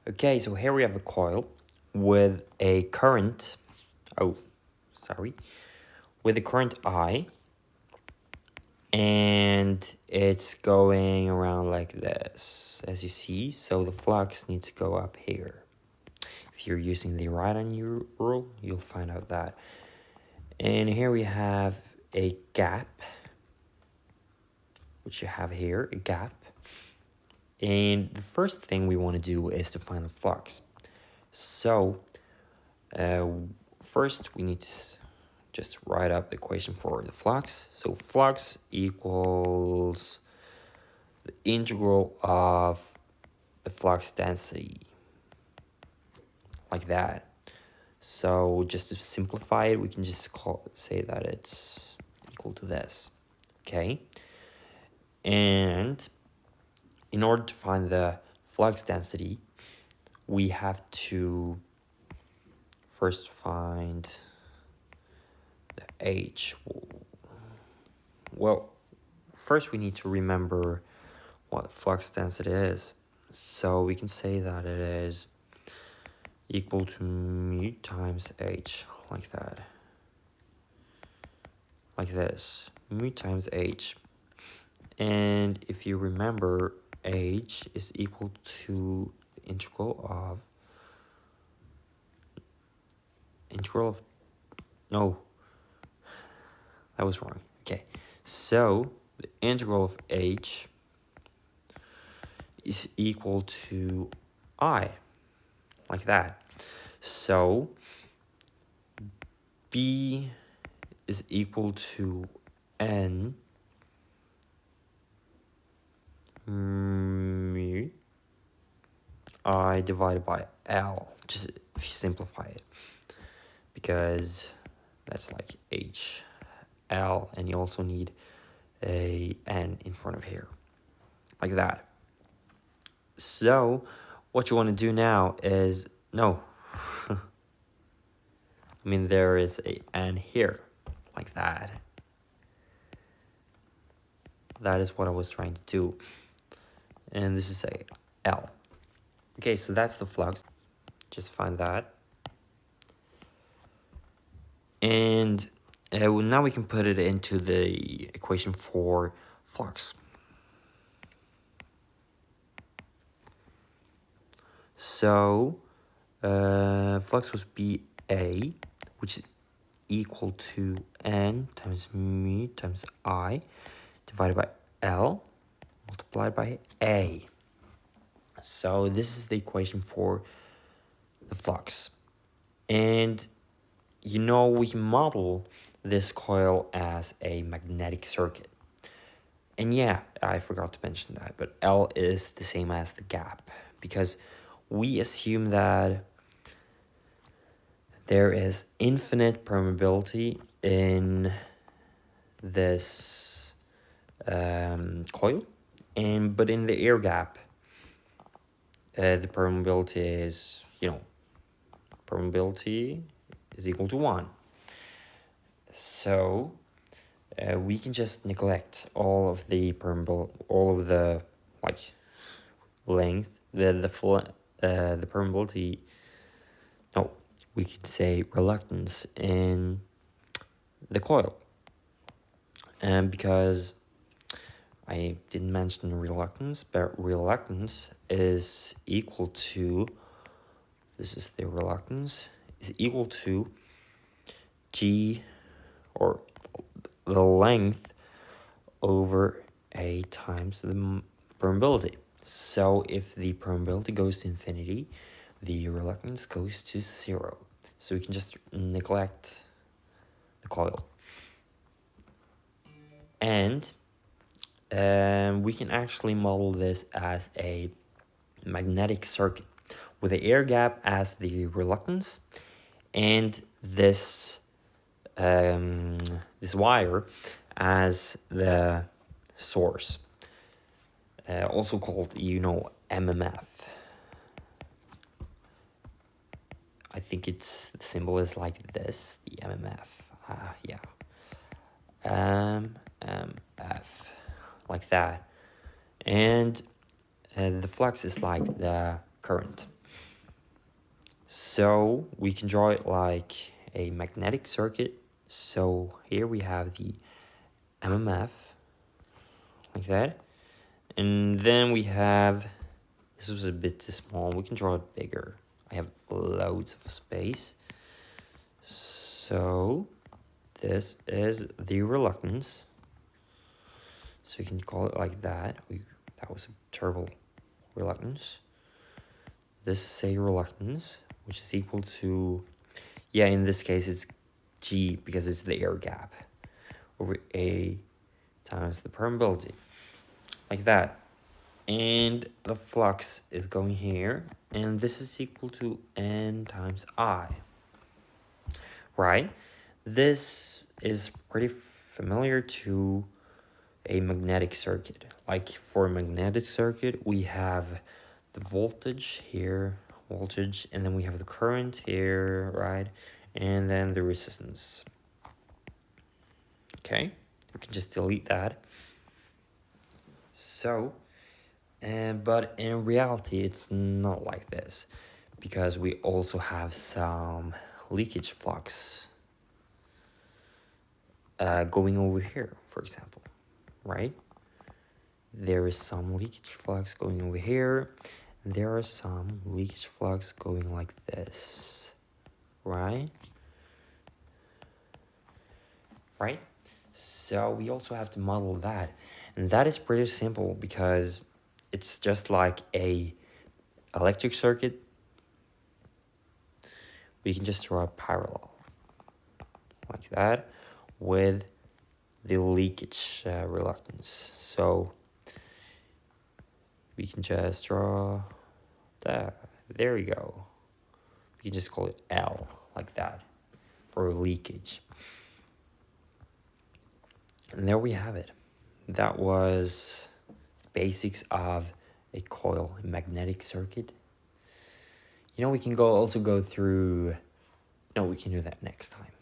Okay, so here we have a coil with a current, with a current I, and it's going around like this, as you see. So the flux needs to go up here. If you're using the right-hand rule, you'll find out that. And here we have a gap, which you have here, a gap. And the first thing we want to do is to find the flux. So first we need to just write up the equation for the flux. So flux equals the integral of the flux density, like that. So just to simplify it, we can just say that it's equal to this, okay? And in order to find the flux density, we have to first find the H. Well, first we need to remember what flux density is. So we can say that it is equal to mu times H, like that. Like this, mu times H. And if you remember, H is equal to the integral of, no, that was wrong. Okay, so the integral of H is equal to I, like that. So B is equal to N mu I divided by L, just if you simplify it, because that's like H, L, and you also need a N in front of here, like that. So what you want to do now is, there is a N here, like that. That is what I was trying to do. And this is a L. Okay, so that's the flux. Just find that. And now we can put it into the equation for flux. So flux was BA, which is equal to N times mu times I divided by L multiplied by A. So this is the equation for the flux. And we can model this coil as a magnetic circuit. And yeah, I forgot to mention that, but L is the same as the gap, because we assume that there is infinite permeability in this coil, but in the air gap, the permeability is, permeability is equal to 1. So we can just neglect all of the length, the permeability. No, we could say reluctance in the coil, and because I didn't mention reluctance, but reluctance is equal to, this is the reluctance, is equal to G, or the length, over A times the permeability. So if the permeability goes to infinity, the reluctance goes to 0. So we can just neglect the coil. And we can actually model this as a magnetic circuit with the air gap as the reluctance, and this wire as the source, also called MMF. I think the symbol is like this, the MMF. MMF, like that. And the flux is like the current. So we can draw it like a magnetic circuit. So here we have the MMF, like that. And then we have, this was a bit too small, we can draw it bigger. I have loads of space. So this is the reluctance. So we can call it like that. That was a turbo reluctance. This is a reluctance, which is equal to, yeah, in this case it's G because it's the air gap over A times the permeability, like that. And the flux is going here, and this is equal to N times I, right? This is pretty familiar to a magnetic circuit. Like for a magnetic circuit, we have the voltage here, and then we have the current here, right? And then the resistance. Okay, we can just delete that. So, but in reality, it's not like this, because we also have some leakage flux going over here, for example, right? There is some leakage flux going over here. There are some leakage flux going like this, right? Right? So we also have to model that. And that is pretty simple because it's just like a electric circuit. We can just draw a parallel like that with the leakage reluctance. So we can just draw that. There we go. We can just call it L, like that, for leakage. And there we have it. That was the basics of a coil, a magnetic circuit. We can also go through... No, we can do that next time.